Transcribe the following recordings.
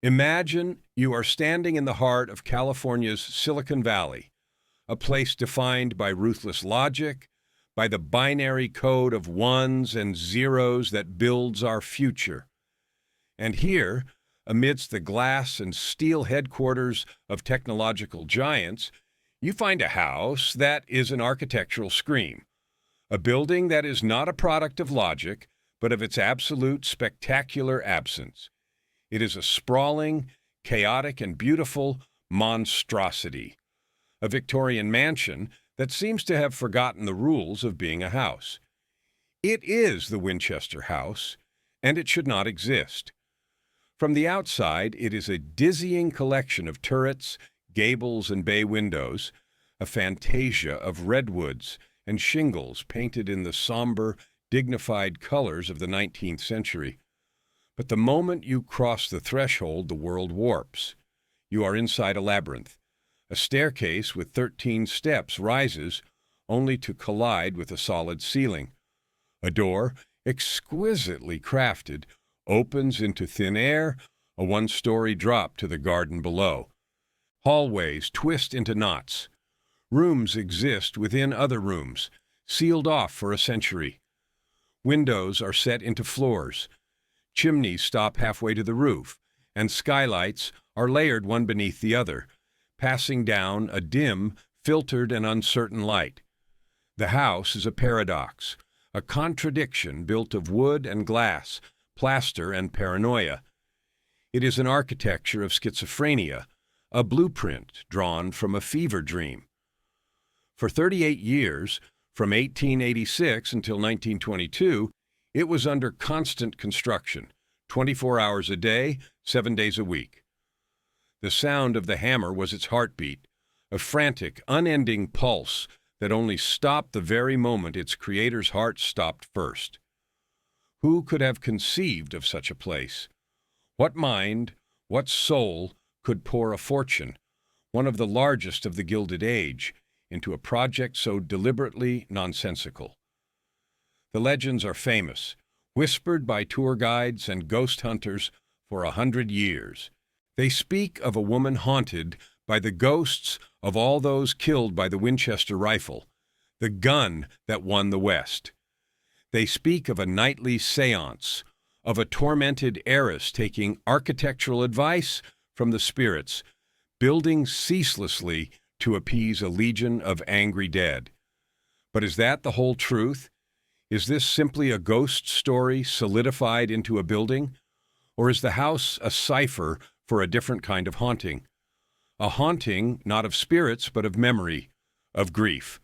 Imagine you are standing in the heart of California's Silicon Valley, a place defined by ruthless logic, by the binary code of ones and zeros that builds our future. And here, amidst the glass and steel headquarters of technological giants, you find a house that is an architectural scream, a building that is not a product of logic, but of its absolute spectacular absence. It is a sprawling, chaotic, and beautiful monstrosity, a Victorian mansion that seems to have forgotten the rules of being a house. It is the Winchester House, and it should not exist. From the outside, it is a dizzying collection of turrets, gables, and bay windows, a fantasia of redwoods and shingles painted in the somber, dignified colors of the 19th century. But the moment you cross the threshold, the world warps. You are inside a labyrinth. A staircase with 13 steps rises, only to collide with a solid ceiling. A door, exquisitely crafted, opens into thin air, a one-story drop to the garden below. Hallways twist into knots. Rooms exist within other rooms, sealed off for a century. Windows are set into floors. Chimneys stop halfway to the roof, and skylights are layered one beneath the other, passing down a dim, filtered, and uncertain light. The house is a paradox, a contradiction built of wood and glass, plaster and paranoia. It is an architecture of schizophrenia, a blueprint drawn from a fever dream. For 38 years, from 1886 until 1922, it was under constant construction, 24 hours a day, 7 days a week. The sound of the hammer was its heartbeat, a frantic, unending pulse that only stopped the very moment its creator's heart stopped first. Who could have conceived of such a place? What mind, what soul could pour a fortune, one of the largest of the Gilded Age, into a project so deliberately nonsensical? The legends are famous, whispered by tour guides and ghost hunters for 100 years. They speak of a woman haunted by the ghosts of all those killed by the Winchester rifle, the gun that won the West. They speak of a nightly séance, of a tormented heiress taking architectural advice from the spirits, building ceaselessly to appease a legion of angry dead. But is that the whole truth? Is this simply a ghost story solidified into a building? Or is the house a cipher for a different kind of haunting? A haunting not of spirits but of memory, of grief,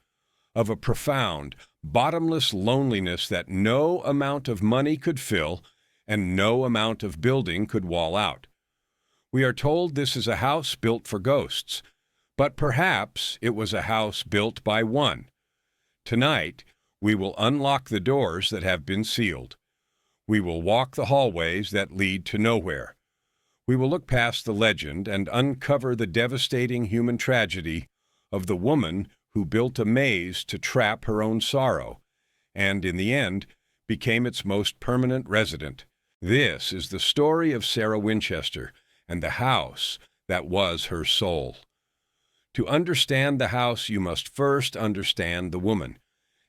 of a profound, bottomless loneliness that no amount of money could fill and no amount of building could wall out. We are told this is a house built for ghosts, but perhaps it was a house built by one. Tonight, we will unlock the doors that have been sealed. We will walk the hallways that lead to nowhere. We will look past the legend and uncover the devastating human tragedy of the woman who built a maze to trap her own sorrow, and in the end became its most permanent resident. This is the story of Sarah Winchester and the house that was her soul. To understand the house, you must first understand the woman.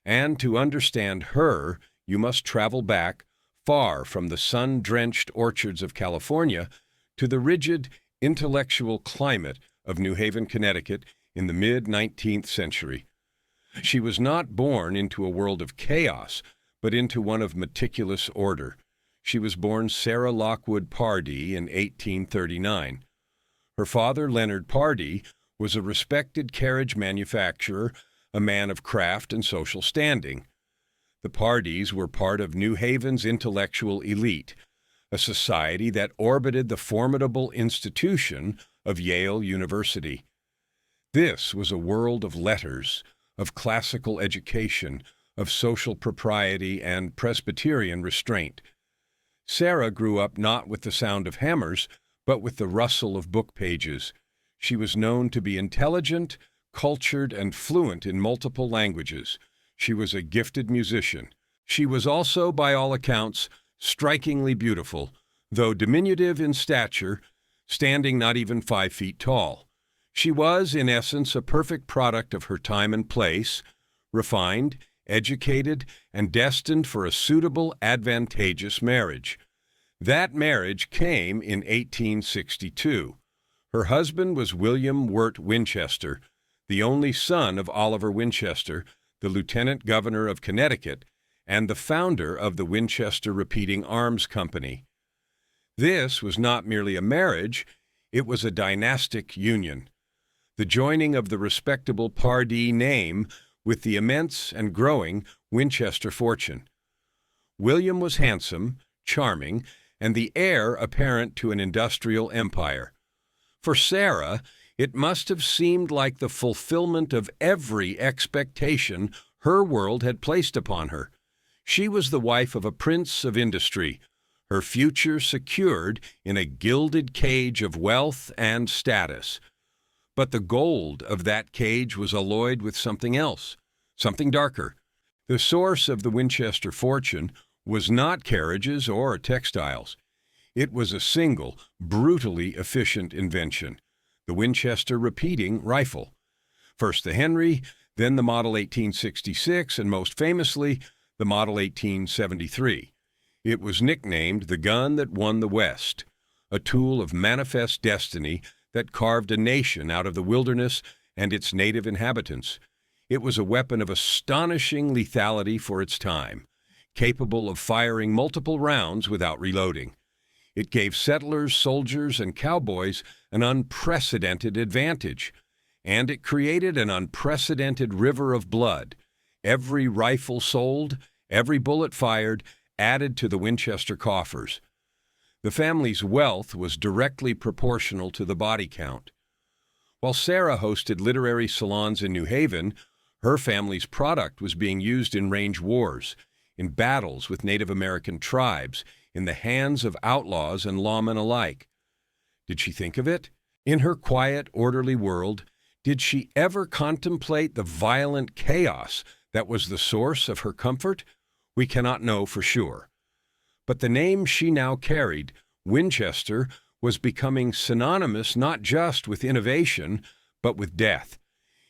And to understand her, you must travel back far from the sun-drenched orchards of California to the rigid, intellectual climate of New Haven, Connecticut in the mid-19th century. She was not born into a world of chaos, but into one of meticulous order. She was born Sarah Lockwood Pardee in 1839. Her father, Leonard Pardee, was a respected carriage manufacturer, a man of craft and social standing. The Pardees were part of New Haven's intellectual elite, a society that orbited the formidable institution of Yale University. This was a world of letters, of classical education, of social propriety and Presbyterian restraint. Sarah grew up not with the sound of hammers, but with the rustle of book pages. She was known to be intelligent, cultured, and fluent in multiple languages. She was a gifted musician. She was also, by all accounts, strikingly beautiful. Though diminutive in stature, standing not even 5 feet tall. She was, in essence, a perfect product of her time and place, refined, educated, and destined for a suitable, advantageous marriage. That marriage came in 1862. Her husband was William Wirt Winchester, the only son of Oliver Winchester, the Lieutenant Governor of Connecticut, and the founder of the Winchester Repeating Arms Company. This was not merely a marriage, it was a dynastic union, the joining of the respectable Pardee name with the immense and growing Winchester fortune. William was handsome, charming, and the heir apparent to an industrial empire. For Sarah, it must have seemed like the fulfillment of every expectation her world had placed upon her. She was the wife of a prince of industry, her future secured in a gilded cage of wealth and status. But the gold of that cage was alloyed with something else, something darker. The source of the Winchester fortune was not carriages or textiles. It was a single, brutally efficient invention, the Winchester repeating rifle. First the Henry, then the Model 1866, and most famously, the Model 1873. It was nicknamed the gun that won the West, a tool of manifest destiny that carved a nation out of the wilderness and its native inhabitants. It was a weapon of astonishing lethality for its time, capable of firing multiple rounds without reloading. It gave settlers, soldiers, and cowboys an unprecedented advantage, and it created an unprecedented river of blood. Every rifle sold, every bullet fired, added to the Winchester coffers. The family's wealth was directly proportional to the body count. While Sarah hosted literary salons in New Haven, her family's product was being used in range wars, in battles with Native American tribes, in the hands of outlaws and lawmen alike. Did she think of it? In her quiet, orderly world, did she ever contemplate the violent chaos that was the source of her comfort? We cannot know for sure. But the name she now carried, Winchester, was becoming synonymous not just with innovation, but with death.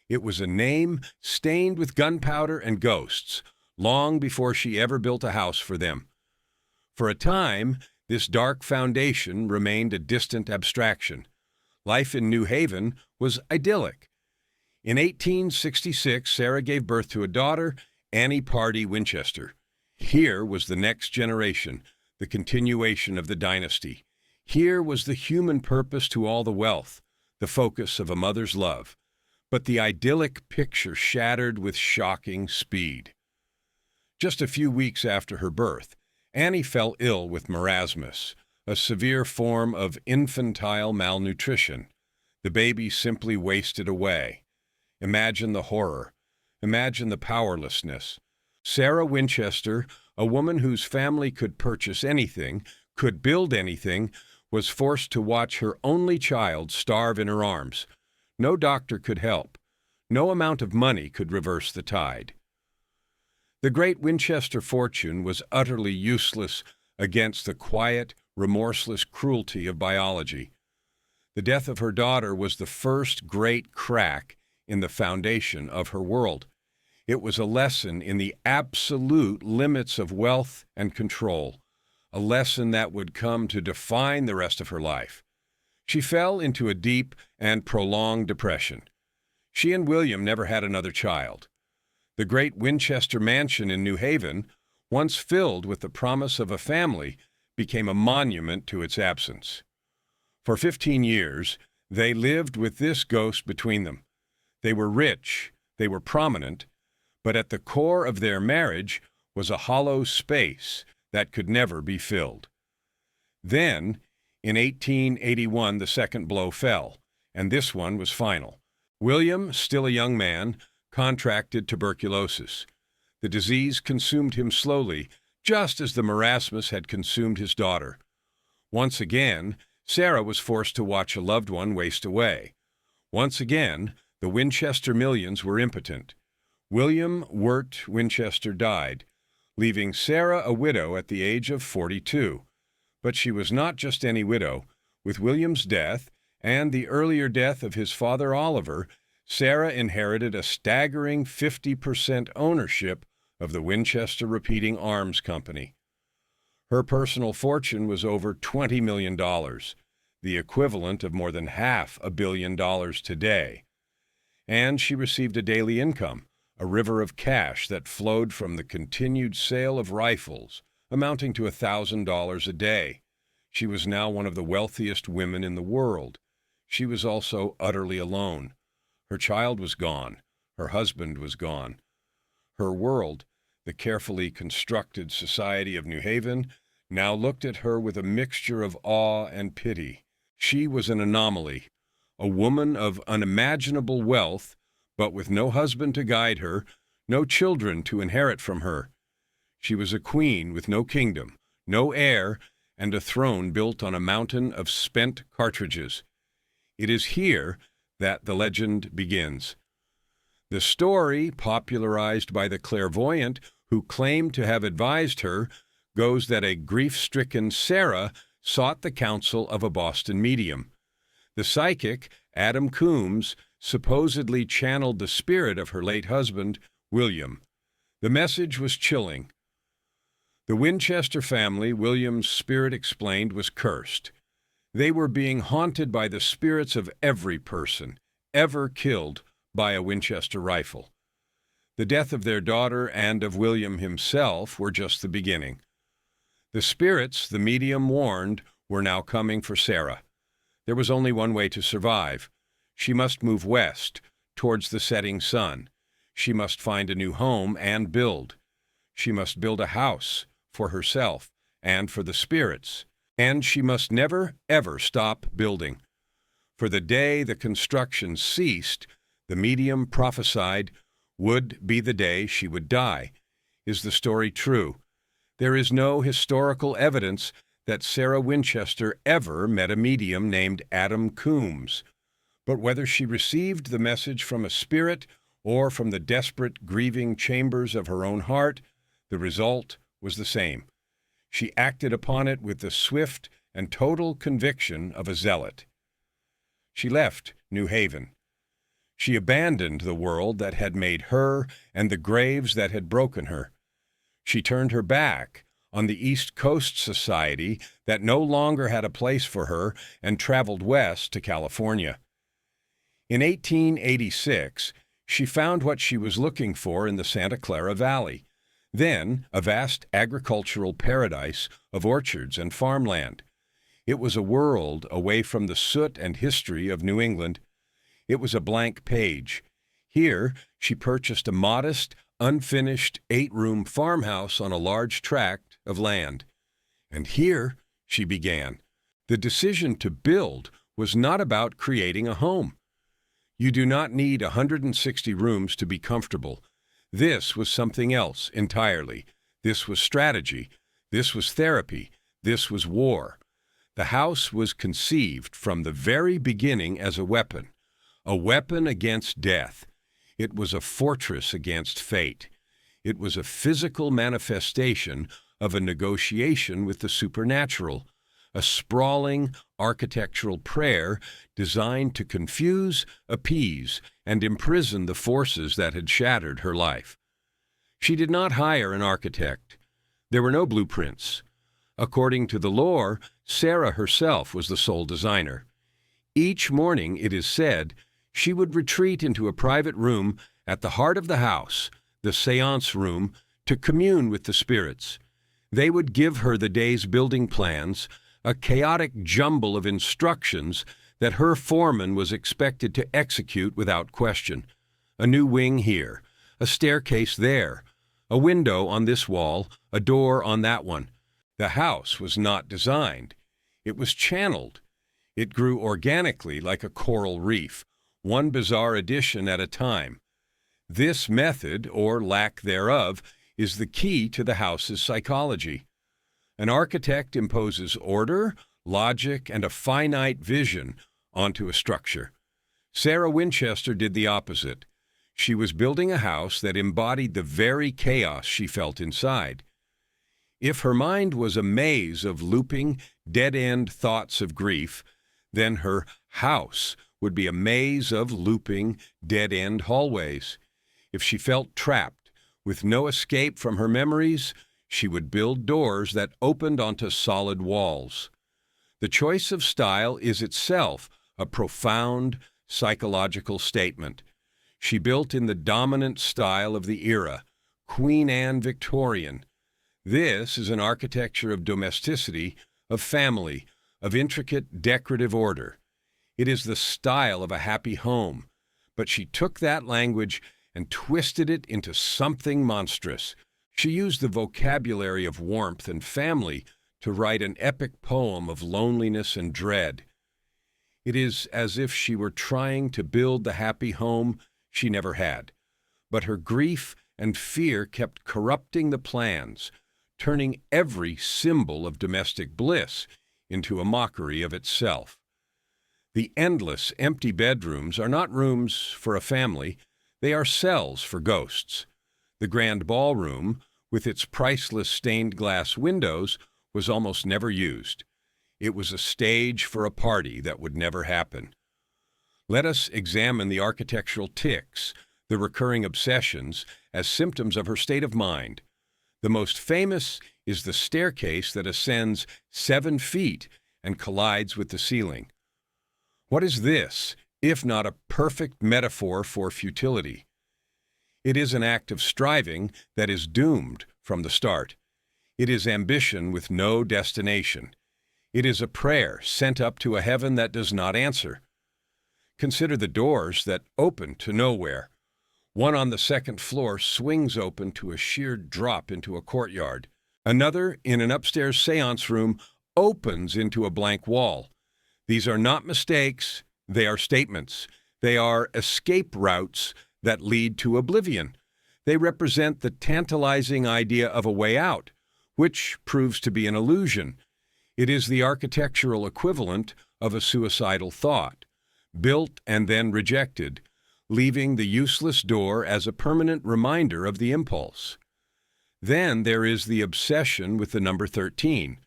It was a name stained with gunpowder and ghosts, long before she ever built a house for them. For a time, this dark foundation remained a distant abstraction. Life in New Haven was idyllic. In 1866, Sarah gave birth to a daughter, Annie Pardee Winchester. Here was the next generation, the continuation of the dynasty. Here was the human purpose to all the wealth, the focus of a mother's love. But the idyllic picture shattered with shocking speed. Just a few weeks after her birth, Annie fell ill with marasmus, a severe form of infantile malnutrition. The baby simply wasted away. Imagine the horror. Imagine the powerlessness. Sarah Winchester, a woman whose family could purchase anything, could build anything, was forced to watch her only child starve in her arms. No doctor could help. No amount of money could reverse the tide. The great Winchester fortune was utterly useless against the quiet, remorseless cruelty of biology. The death of her daughter was the first great crack in the foundation of her world. It was a lesson in the absolute limits of wealth and control, a lesson that would come to define the rest of her life. She fell into a deep and prolonged depression. She and William never had another child. The great Winchester mansion in New Haven, once filled with the promise of a family, became a monument to its absence. For 15 years, they lived with this ghost between them. They were rich, they were prominent, but at the core of their marriage was a hollow space that could never be filled. Then, in 1881, the second blow fell, and this one was final. William, still a young man, contracted tuberculosis. The disease consumed him slowly, just as the marasmus had consumed his daughter. Once again, Sarah was forced to watch a loved one waste away. Once again, the Winchester millions were impotent. William Wirt Winchester died, leaving Sarah a widow at the age of 42. But she was not just any widow. With William's death and the earlier death of his father Oliver, Sarah inherited a staggering 50% ownership of the Winchester Repeating Arms Company. Her personal fortune was over $20 million, the equivalent of more than $500 million today. And she received a daily income, a river of cash that flowed from the continued sale of rifles, amounting to $1,000 a day. She was now one of the wealthiest women in the world. She was also utterly alone. Her child was gone. Her husband was gone. Her world, the carefully constructed society of New Haven, now looked at her with a mixture of awe and pity. She was an anomaly, a woman of unimaginable wealth, but with no husband to guide her, no children to inherit from her. She was a queen with no kingdom, no heir, and a throne built on a mountain of spent cartridges. It is here that the legend begins. The story, popularized by the clairvoyant who claimed to have advised her, goes that a grief-stricken Sarah sought the counsel of a Boston medium. The psychic, Adam Coombs, supposedly channeled the spirit of her late husband, William. The message was chilling. The Winchester family, William's spirit explained, was cursed. They were being haunted by the spirits of every person ever killed by a Winchester rifle. The death of their daughter and of William himself were just the beginning. The spirits, the medium warned, were now coming for Sarah. There was only one way to survive. She must move west, towards the setting sun. She must find a new home and build. She must build a house for herself and for the spirits. And she must never, ever stop building. For the day the construction ceased, the medium prophesied, would be the day she would die. Is the story true? There is no historical evidence that Sarah Winchester ever met a medium named Adam Coombs. But whether she received the message from a spirit or from the desperate, grieving chambers of her own heart, the result was the same. She acted upon it with the swift and total conviction of a zealot. She left New Haven. She abandoned the world that had made her and the graves that had broken her. She turned her back on the East Coast society that no longer had a place for her and traveled west to California. In 1886, she found what she was looking for in the Santa Clara Valley, then a vast agricultural paradise of orchards and farmland. It was a world away from the soot and history of New England. It was a blank page. Here, she purchased a modest, unfinished 8-room farmhouse on a large tract of land. And here she began. The decision to build was not about creating a home. You do not need 160 rooms to be comfortable. This was something else entirely. This was strategy. This was therapy. This was war. The house was conceived from the very beginning as a weapon against death. It was a fortress against fate. It was a physical manifestation of a negotiation with the supernatural, a sprawling architectural prayer designed to confuse, appease, and imprison the forces that had shattered her life. She did not hire an architect. There were no blueprints. According to the lore, Sarah herself was the sole designer. Each morning, it is said, she would retreat into a private room at the heart of the house, the seance room, to commune with the spirits. They would give her the day's building plans, a chaotic jumble of instructions that her foreman was expected to execute without question. A new wing here, a staircase there, a window on this wall, a door on that one. The house was not designed. It was channeled. It grew organically like a coral reef, one bizarre addition at a time. This method, or lack thereof, is the key to the house's psychology. An architect imposes order, logic, and a finite vision onto a structure. Sarah Winchester did the opposite. She was building a house that embodied the very chaos she felt inside. If her mind was a maze of looping, dead-end thoughts of grief, Then her house would be a maze of looping, dead-end hallways. If she felt trapped, with no escape from her memories, she would build doors that opened onto solid walls. The choice of style is itself a profound psychological statement. She built in the dominant style of the era, Queen Anne Victorian. This is an architecture of domesticity, of family, of intricate decorative order. It is the style of a happy home, but she took that language and twisted it into something monstrous. She used the vocabulary of warmth and family to write an epic poem of loneliness and dread. It is as if she were trying to build the happy home she never had, but her grief and fear kept corrupting the plans, turning every symbol of domestic bliss into a mockery of itself. The endless empty bedrooms are not rooms for a family, they are cells for ghosts. The grand ballroom, with its priceless stained glass windows, was almost never used. It was a stage for a party that would never happen. Let us examine the architectural tics, the recurring obsessions, as symptoms of her state of mind. The most famous is the staircase that ascends 7 feet and collides with the ceiling. What is this, if not a perfect metaphor for futility? It is an act of striving that is doomed from the start. It is ambition with no destination. It is a prayer sent up to a heaven that does not answer. Consider the doors that open to nowhere. One on the 2nd floor swings open to a sheer drop into a courtyard. Another, in an upstairs seance room, opens into a blank wall. These are not mistakes, they are statements. They are escape routes that lead to oblivion. They represent the tantalizing idea of a way out, which proves to be an illusion. It is the architectural equivalent of a suicidal thought, built and then rejected, leaving the useless door as a permanent reminder of the impulse. Then there is the obsession with the number 13.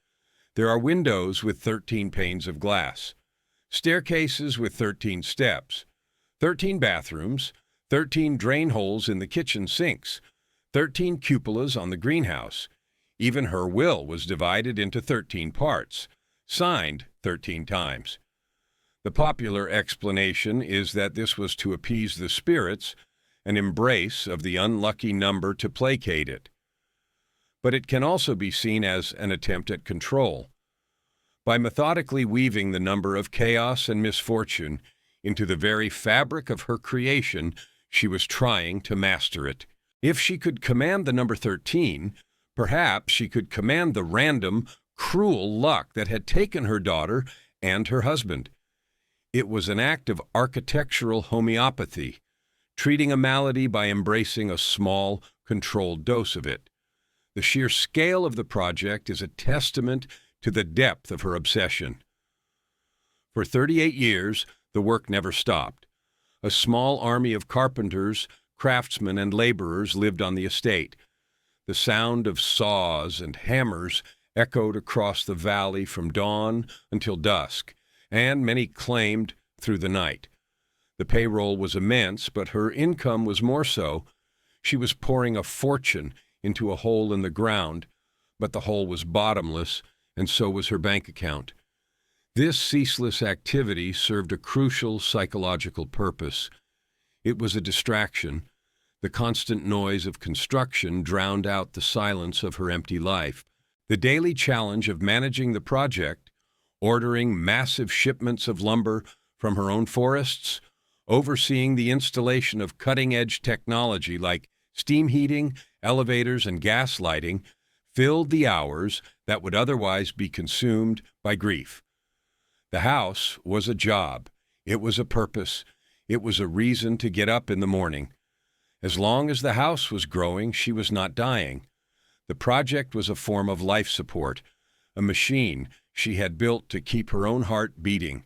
There are windows with 13 panes of glass, staircases with 13 steps, 13 bathrooms, 13 drain holes in the kitchen sinks, 13 cupolas on the greenhouse. Even her will was divided into 13 parts, signed 13 times. The popular explanation is that this was to appease the spirits, an embrace of the unlucky number to placate it. But it can also be seen as an attempt at control. By methodically weaving the number of chaos and misfortune into the very fabric of her creation, she was trying to master it. If she could command the number 13, perhaps she could command the random, cruel luck that had taken her daughter and her husband. It was an act of architectural homeopathy, treating a malady by embracing a small, controlled dose of it. The sheer scale of the project is a testament to the depth of her obsession. For 38 years, the work never stopped. A small army of carpenters, craftsmen, and laborers lived on the estate. The sound of saws and hammers echoed across the valley from dawn until dusk, and many claimed through the night. The payroll was immense, but her income was more so. She was pouring a fortune into a hole in the ground, but the hole was bottomless, and so was her bank account. This ceaseless activity served a crucial psychological purpose. It was a distraction. The constant noise of construction drowned out the silence of her empty life. The daily challenge of managing the project, ordering massive shipments of lumber from her own forests, overseeing the installation of cutting-edge technology like steam heating, elevators, and gas lighting, filled the hours that would otherwise be consumed by grief. The house was a job. It was a purpose. It was a reason to get up in the morning. As long as the house was growing, she was not dying. The project was a form of life support, a machine she had built to keep her own heart beating.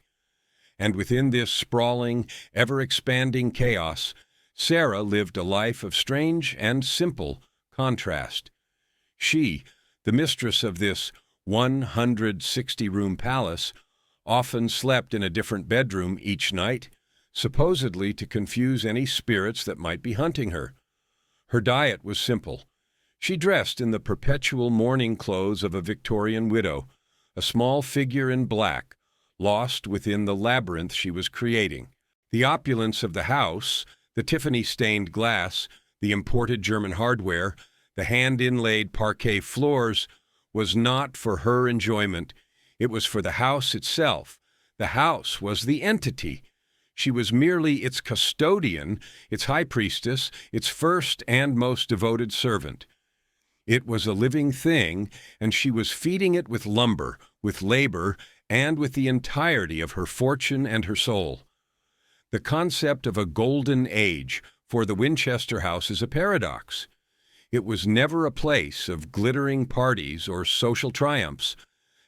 And within this sprawling, ever-expanding chaos, Sarah lived a life of strange and simple contrast. She, the mistress of this 160-room palace, often slept in a different bedroom each night, supposedly to confuse any spirits that might be hunting her. Her diet was simple. She dressed in the perpetual mourning clothes of a Victorian widow, a small figure in black, lost within the labyrinth she was creating. The opulence of the house, the Tiffany-stained glass, the imported German hardware, the hand-inlaid parquet floors, was not for her enjoyment. It was for the house itself. The house was the entity. She was merely its custodian, its high priestess, its first and most devoted servant. It was a living thing, and she was feeding it with lumber, with labor, and with the entirety of her fortune and her soul. The concept of a golden age for the Winchester House is a paradox. It was never a place of glittering parties or social triumphs,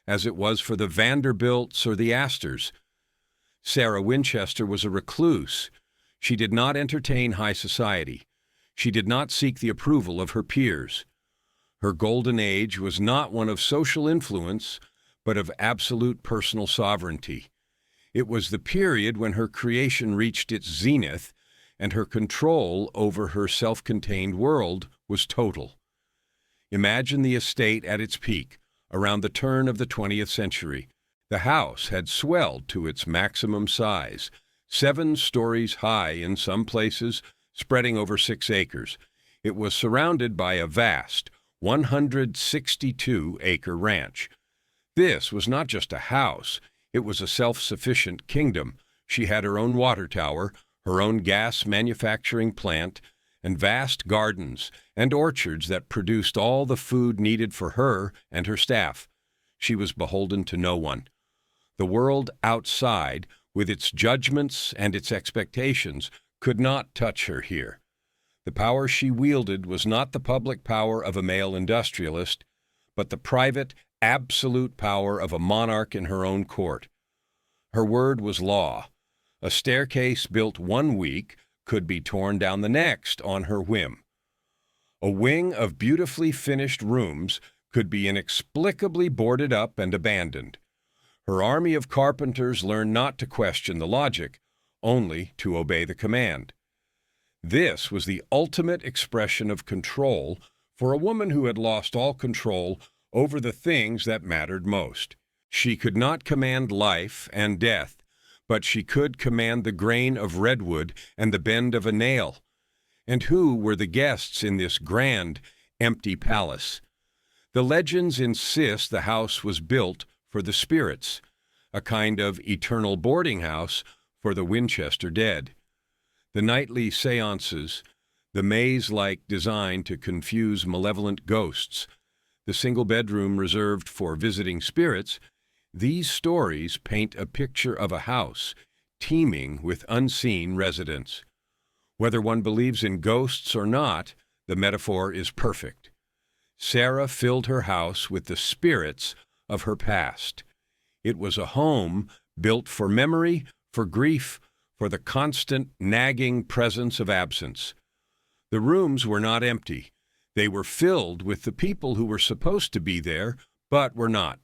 as it was for the Vanderbilts or the Astors. Sarah Winchester was a recluse. She did not entertain high society. She did not seek the approval of her peers. Her golden age was not one of social influence, but of absolute personal sovereignty. It was the period when her creation reached its zenith, and her control over her self-contained world was total. Imagine the estate at its peak, around the turn of the 20th century. The house had swelled to its maximum size, 7 stories high in some places, spreading over 6 acres. It was surrounded by a vast 162-acre ranch. This was not just a house, it was a self-sufficient kingdom. She had her own water tower, her own gas manufacturing plant, and vast gardens and orchards that produced all the food needed for her and her staff. She was beholden to no one. The world outside, with its judgments and its expectations, could not touch her here. The power she wielded was not the public power of a male industrialist, but the private, absolute power of a monarch in her own court. Her word was law. A staircase built one week could be torn down the next on her whim. A wing of beautifully finished rooms could be inexplicably boarded up and abandoned. Her army of carpenters learned not to question the logic, only to obey the command. This was the ultimate expression of control for a woman who had lost all control over the things that mattered most. She could not command life and death, but she could command the grain of redwood and the bend of a nail. And who were the guests in this grand, empty palace? The legends insist the house was built for the spirits, a kind of eternal boarding house for the Winchester dead. The nightly seances, the maze-like design to confuse malevolent ghosts, the single bedroom reserved for visiting spirits, these stories paint a picture of a house teeming with unseen residents. Whether one believes in ghosts or not, the metaphor is perfect. Sarah filled her house with the spirits of her past. It was a home built for memory, for grief, for the constant, nagging presence of absence. The rooms were not empty. They were filled with the people who were supposed to be there, but were not.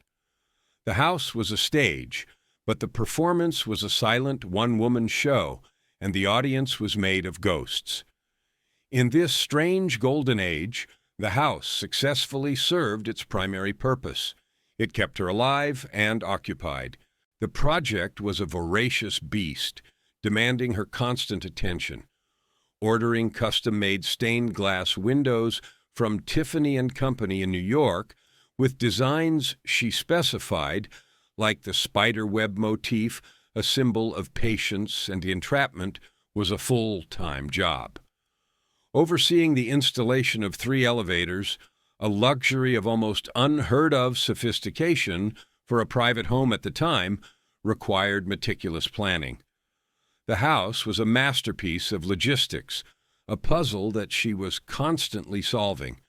The house was a stage, but the performance was a silent one-woman show, and the audience was made of ghosts. In this strange golden age, the house successfully served its primary purpose. It kept her alive and occupied. The project was a voracious beast, demanding her constant attention. Ordering custom-made stained glass windows from Tiffany & Company in New York, with designs she specified, like the spider web motif, a symbol of patience and entrapment, was a full-time job. Overseeing the installation of 3 elevators, a luxury of almost unheard-of sophistication for a private home at the time, required meticulous planning. The house was a masterpiece of logistics, a puzzle that she was constantly solving.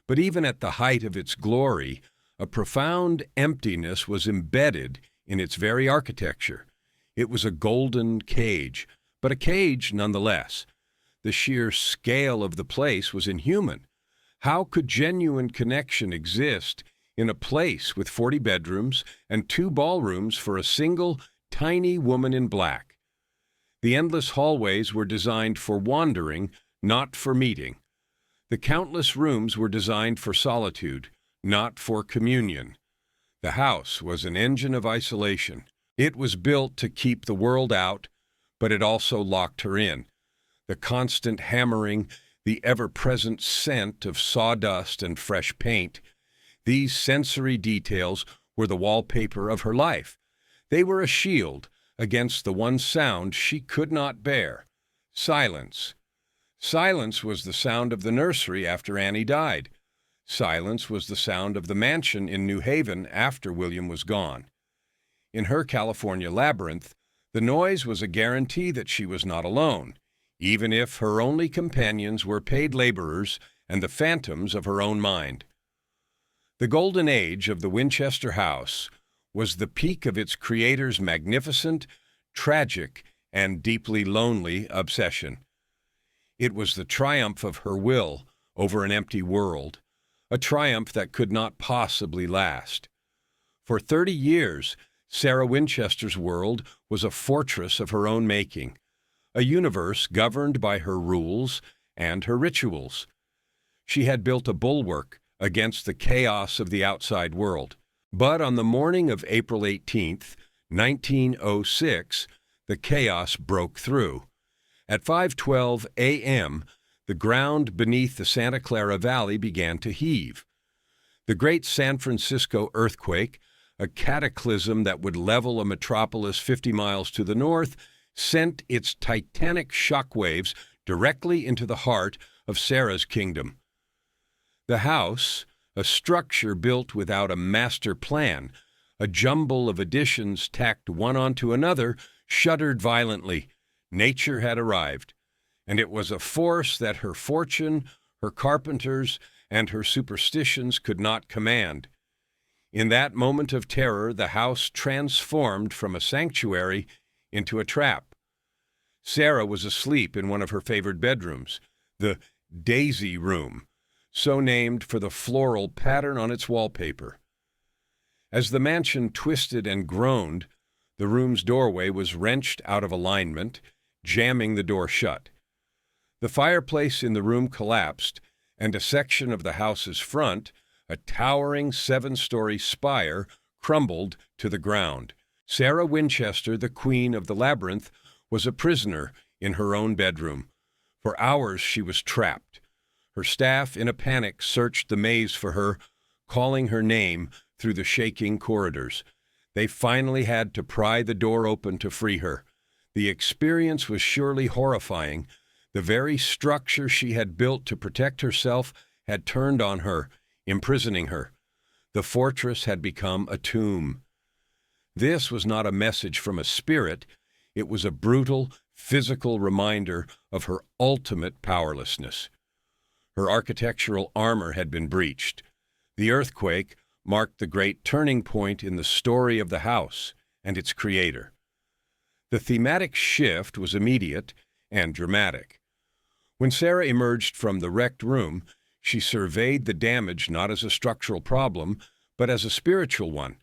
But even at the height of its glory, a profound emptiness was embedded in its very architecture. It was a golden cage, but a cage nonetheless. The sheer scale of the place was inhuman. How could genuine connection exist in a place with 40 bedrooms and 2 ballrooms for a single, tiny woman in black. The endless hallways were designed for wandering, not for meeting. The countless rooms were designed for solitude, not for communion. The house was an engine of isolation. It was built to keep the world out, but it also locked her in. The constant hammering, the ever-present scent of sawdust and fresh paint, these sensory details were the wallpaper of her life. They were a shield against the one sound she could not bear: silence. Silence was the sound of the nursery after Annie died. Silence was the sound of the mansion in New Haven after William was gone. In her California labyrinth, the noise was a guarantee that she was not alone, even if her only companions were paid laborers and the phantoms of her own mind. The golden age of the Winchester house was the peak of its creator's magnificent, tragic, and deeply lonely obsession. It was the triumph of her will over an empty world, a triumph that could not possibly last. For 30 years, Sarah Winchester's world was a fortress of her own making, a universe governed by her rules and her rituals. She had built a bulwark against the chaos of the outside world. But on the morning of April 18th, 1906, the chaos broke through. At 5:12 a.m., the ground beneath the Santa Clara Valley began to heave. The great San Francisco earthquake, a cataclysm that would level a metropolis 50 miles to the north, sent its titanic shockwaves directly into the heart of Sarah's kingdom. The house, a structure built without a master plan, a jumble of additions tacked one onto another, shuddered violently. Nature had arrived, and it was a force that her fortune, her carpenters, and her superstitions could not command. In that moment of terror, the house transformed from a sanctuary into a trap. Sarah was asleep in one of her favored bedrooms, the Daisy Room, so named for the floral pattern on its wallpaper. As the mansion twisted and groaned, the room's doorway was wrenched out of alignment, jamming the door shut. The fireplace in the room collapsed, and a section of the house's front, a towering 7-story spire, crumbled to the ground. Sarah Winchester, the queen of the labyrinth, was a prisoner in her own bedroom. For hours she was trapped. Her staff, in a panic, searched the maze for her, calling her name through the shaking corridors. They finally had to pry the door open to free her. The experience was surely horrifying. The very structure she had built to protect herself had turned on her, imprisoning her. The fortress had become a tomb. This was not a message from a spirit. It was a brutal, physical reminder of her ultimate powerlessness. Her architectural armor had been breached. The earthquake marked the great turning point in the story of the house and its creator. The thematic shift was immediate and dramatic. When Sarah emerged from the wrecked room, she surveyed the damage not as a structural problem, but as a spiritual one.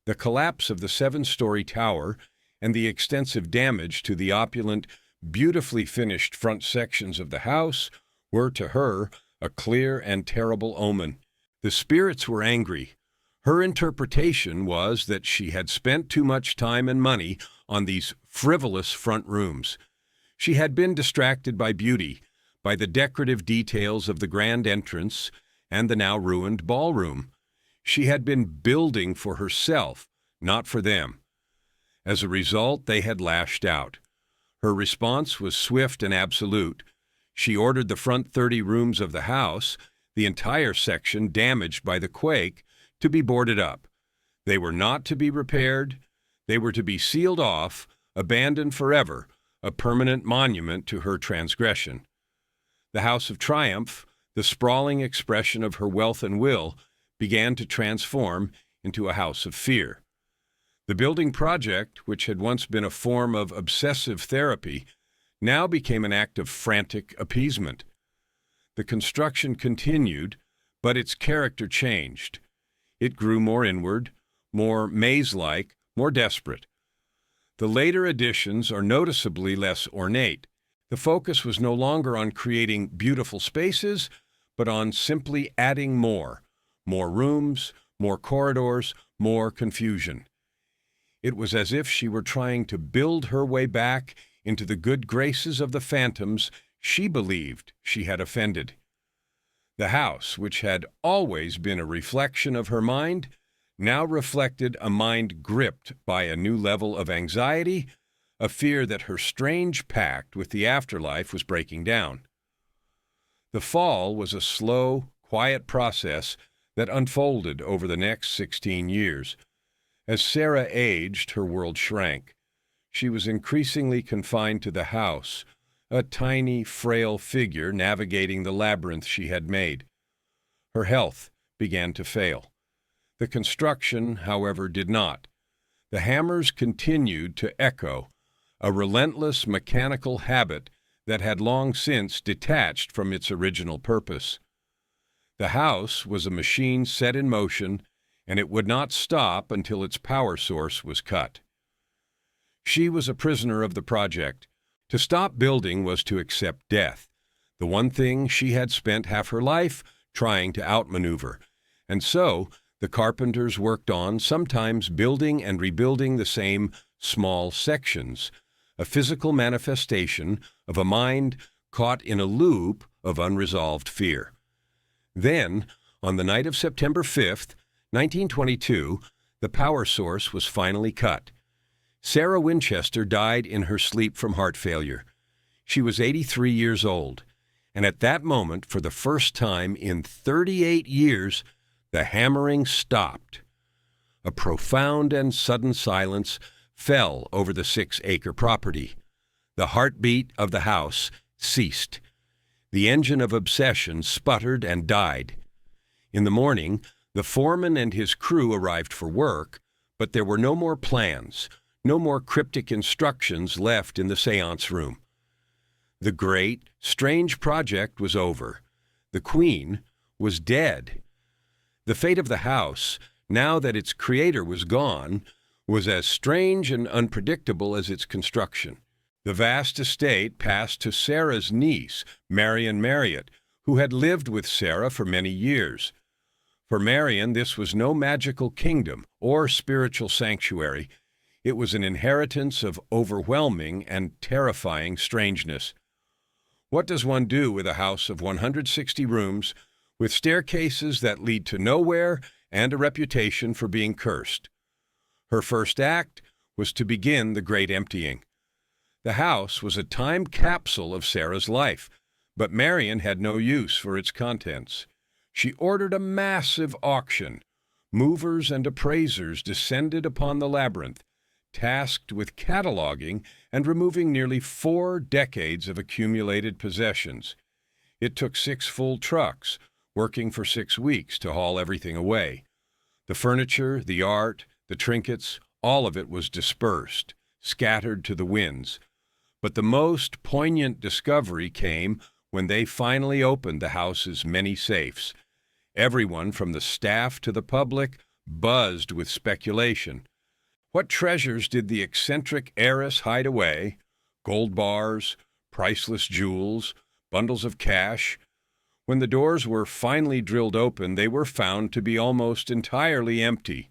The collapse of the 7-story tower and the extensive damage to the opulent, beautifully finished front sections of the house were to her a clear and terrible omen. The spirits were angry. Her interpretation was that she had spent too much time and money on these frivolous front rooms. She had been distracted by beauty, by the decorative details of the grand entrance and the now ruined ballroom. She had been building for herself, not for them. As a result, they had lashed out. Her response was swift and absolute. She ordered the front 30 rooms of the house, the entire section damaged by the quake, to be boarded up. They were not to be repaired. They were to be sealed off, abandoned forever, a permanent monument to her transgression. The House of Triumph, the sprawling expression of her wealth and will, began to transform into a house of fear. The building project, which had once been a form of obsessive therapy, now became an act of frantic appeasement. The construction continued, but its character changed. It grew more inward, more maze-like, more desperate. The later editions are noticeably less ornate. The focus was no longer on creating beautiful spaces, but on simply adding more rooms, more corridors, more confusion. It was as if she were trying to build her way back into the good graces of the phantoms she believed she had offended. The house, which had always been a reflection of her mind, now reflected a mind gripped by a new level of anxiety, a fear that her strange pact with the afterlife was breaking down. The fall was a slow, quiet process that unfolded over the next 16 years. As Sarah aged, her world shrank. She was increasingly confined to the house, a tiny, frail figure navigating the labyrinth she had made. Her health began to fail. The construction, however, did not. The hammers continued to echo, a relentless mechanical habit that had long since detached from its original purpose. The house was a machine set in motion, and it would not stop until its power source was cut. She was a prisoner of the project. To stop building was to accept death, the one thing she had spent half her life trying to outmaneuver. And so the carpenters worked on, sometimes building and rebuilding the same small sections, a physical manifestation of a mind caught in a loop of unresolved fear. Then, on the night of September 5th, 1922, the power source was finally cut. Sarah Winchester died in her sleep from heart failure. She was 83 years old, and at that moment, for the first time in 38 years, the hammering stopped. A profound and sudden silence fell over the 6-acre property. The heartbeat of the house ceased. The engine of obsession sputtered and died. In the morning, the foreman and his crew arrived for work, but there were no more plans, no more cryptic instructions left in the séance room. The great, strange project was over. The Queen was dead. The fate of the house, now that its creator was gone, was as strange and unpredictable as its construction. The vast estate passed to Sarah's niece, Marion Marriott, who had lived with Sarah for many years. For Marion, this was no magical kingdom or spiritual sanctuary. It was an inheritance of overwhelming and terrifying strangeness. What does one do with a house of 160 rooms, with staircases that lead to nowhere and a reputation for being cursed? Her first act was to begin the great emptying. The house was a time capsule of Sarah's life, but Marion had no use for its contents. She ordered a massive auction. Movers and appraisers descended upon the labyrinth, tasked with cataloging and removing nearly 4 decades of accumulated possessions. It took 6 full trucks, working for 6 weeks, to haul everything away. The furniture, the art, the trinkets, all of it was dispersed, scattered to the winds. But the most poignant discovery came when they finally opened the house's many safes. Everyone, from the staff to the public, buzzed with speculation. What treasures did the eccentric heiress hide away? Gold bars, priceless jewels, bundles of cash. When the doors were finally drilled open, they were found to be almost entirely empty,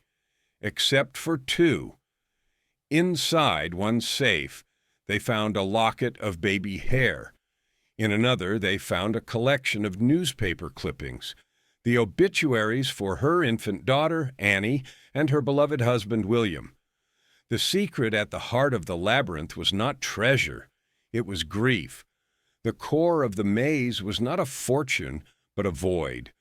except for 2. Inside one safe, they found a locket of baby hair. In another, they found a collection of newspaper clippings, the obituaries for her infant daughter, Annie, and her beloved husband, William. The secret at the heart of the labyrinth was not treasure, it was grief. The core of the maze was not a fortune, but a void.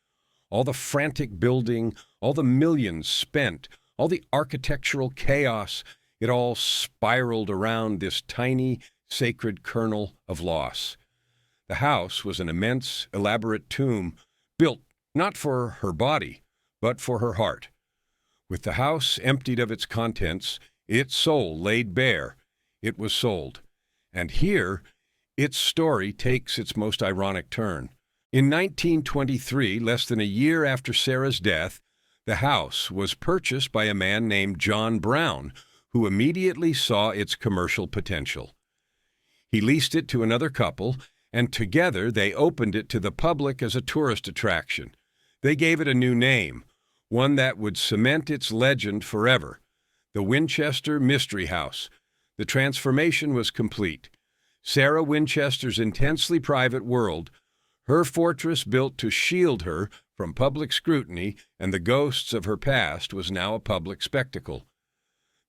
All the frantic building, all the millions spent, all the architectural chaos, it all spiraled around this tiny, sacred kernel of loss. The house was an immense, elaborate tomb, built not for her body, but for her heart. With the house emptied of its contents, its soul laid bare, it was sold. And here, its story takes its most ironic turn. In 1923, less than a year after Sarah's death, The house was purchased by a man named John Brown, who immediately saw its commercial potential. He leased it to another couple, and together they opened it to the public as a tourist attraction. They gave it a new name, one that would cement its legend forever: the Winchester Mystery House. The transformation was complete. Sarah Winchester's intensely private world, her fortress built to shield her from public scrutiny and the ghosts of her past, was now a public spectacle.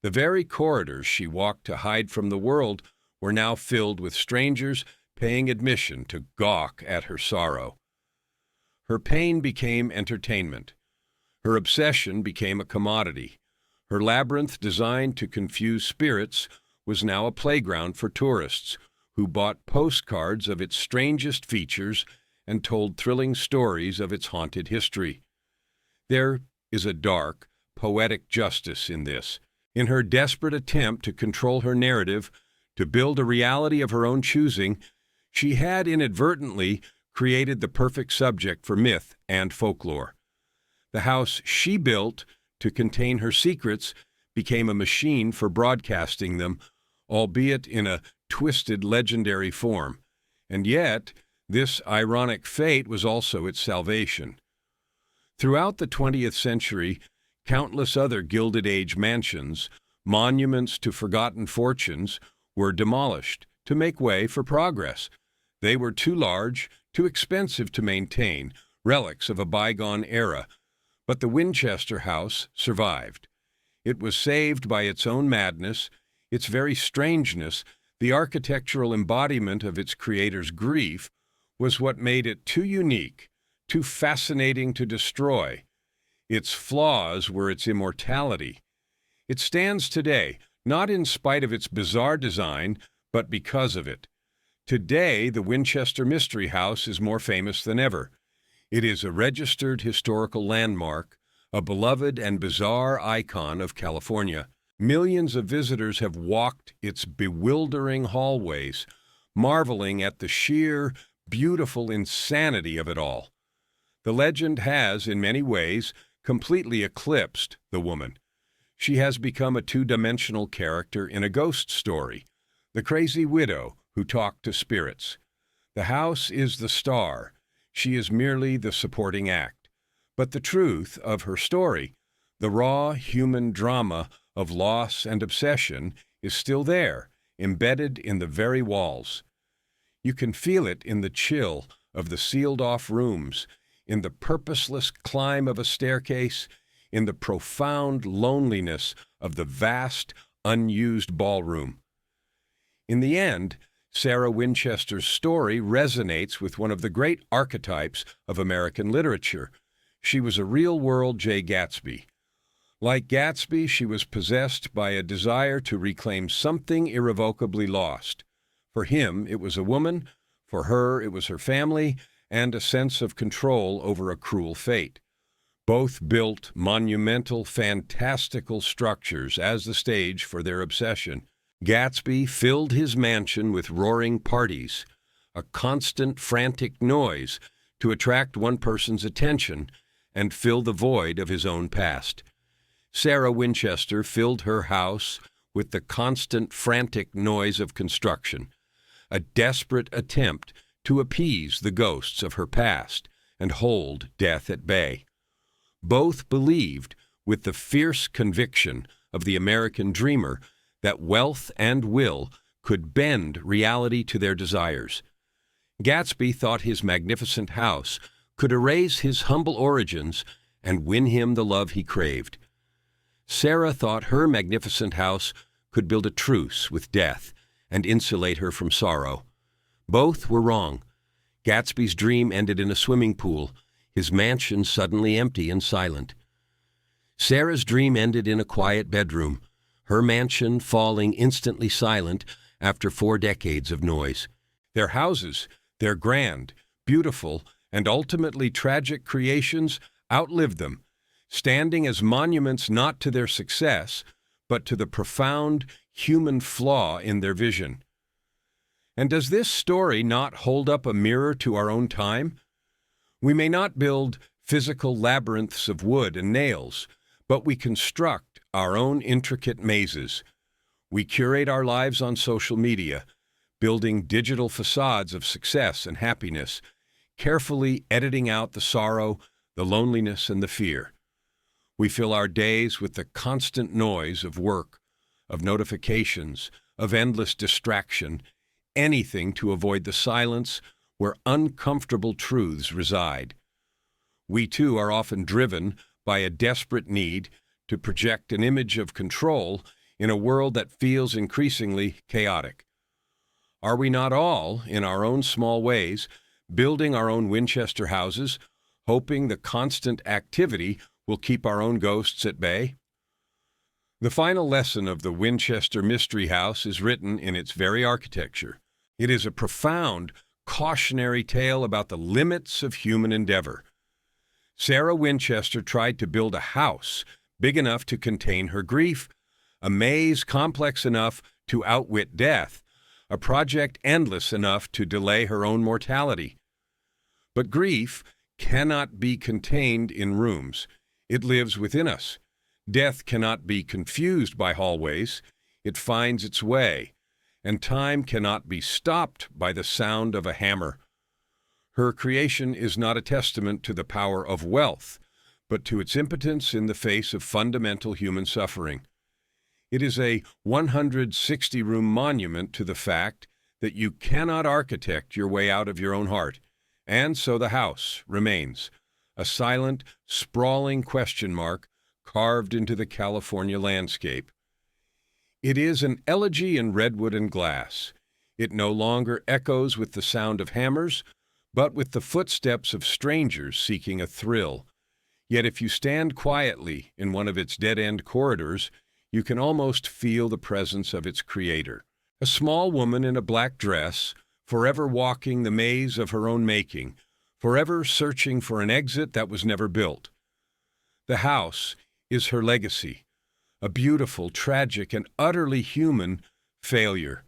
The very corridors she walked to hide from the world were now filled with strangers paying admission to gawk at her sorrow. Her pain became entertainment. Her obsession became a commodity. Her labyrinth, designed to confuse spirits, was now a playground for tourists who bought postcards of its strangest features and told thrilling stories of its haunted history. There is a dark, poetic justice in this. In her desperate attempt to control her narrative, to build a reality of her own choosing, she had inadvertently created the perfect subject for myth and folklore. The house she built to contain her secrets became a machine for broadcasting them, albeit in a twisted, legendary form. And yet, this ironic fate was also its salvation. Throughout the 20th century, countless other Gilded Age mansions, monuments to forgotten fortunes, were demolished to make way for progress. They were too large, too expensive to maintain, relics of a bygone era. But the Winchester House survived. It was saved by its own madness, its very strangeness. The architectural embodiment of its creator's grief was what made it too unique, too fascinating to destroy. Its flaws were its immortality. It stands today, not in spite of its bizarre design, but because of it. Today, the Winchester Mystery House is more famous than ever. It is a registered historical landmark, a beloved and bizarre icon of California. Millions of visitors have walked its bewildering hallways, marveling at the sheer, beautiful insanity of it all. The legend has, in many ways, completely eclipsed the woman. She has become a two-dimensional character in a ghost story, the crazy widow who talked to spirits. The house is the star. She is merely the supporting act. But the truth of her story, the raw human drama of loss and obsession, is still there, embedded in the very walls. You can feel it in the chill of the sealed-off rooms, in the purposeless climb of a staircase, in the profound loneliness of the vast, unused ballroom. In the end, Sarah Winchester's story resonates with one of the great archetypes of American literature. She was a real-world Jay Gatsby. Like Gatsby, she was possessed by a desire to reclaim something irrevocably lost. For him, it was a woman. For her, it was her family, and a sense of control over a cruel fate. Both built monumental, fantastical structures as the stage for their obsession. Gatsby filled his mansion with roaring parties, a constant frantic noise to attract one person's attention and fill the void of his own past. Sarah Winchester filled her house with the constant frantic noise of construction, a desperate attempt to appease the ghosts of her past and hold death at bay. Both believed, with the fierce conviction of the American dreamer, that wealth and will could bend reality to their desires. Gatsby thought his magnificent house could erase his humble origins and win him the love he craved. Sarah thought her magnificent house could build a truce with death and insulate her from sorrow. Both were wrong. Gatsby's dream ended in a swimming pool, his mansion suddenly empty and silent. Sarah's dream ended in a quiet bedroom, her mansion falling instantly silent after 4 decades of noise. Their houses, their grand, beautiful, and ultimately tragic creations, outlived them, standing as monuments not to their success, but to the profound human flaw in their vision. And does this story not hold up a mirror to our own time? We may not build physical labyrinths of wood and nails, but we construct our own intricate mazes. We curate our lives on social media, building digital facades of success and happiness, carefully editing out the sorrow, the loneliness, and the fear. We fill our days with the constant noise of work, of notifications, of endless distraction, anything to avoid the silence where uncomfortable truths reside. We too are often driven by a desperate need to project an image of control in a world that feels increasingly chaotic. Are we not all, in our own small ways, building our own Winchester houses, hoping the constant activity will keep our own ghosts at bay? The final lesson of the Winchester Mystery House is written in its very architecture. It is a profound, cautionary tale about the limits of human endeavor. Sarah Winchester tried to build a house big enough to contain her grief, a maze complex enough to outwit death, a project endless enough to delay her own mortality. But grief cannot be contained in rooms. It lives within us. Death cannot be confused by hallways. It finds its way, and time cannot be stopped by the sound of a hammer. Her creation is not a testament to the power of wealth, but to its impotence in the face of fundamental human suffering. It is a 160-room monument to the fact that you cannot architect your way out of your own heart, and so the house remains, a silent, sprawling question mark carved into the California landscape. It is an elegy in redwood and glass. It no longer echoes with the sound of hammers, but with the footsteps of strangers seeking a thrill. Yet if you stand quietly in one of its dead-end corridors, you can almost feel the presence of its creator. A small woman in a black dress, forever walking the maze of her own making, forever searching for an exit that was never built. The house is her legacy, a beautiful, tragic, and utterly human failure.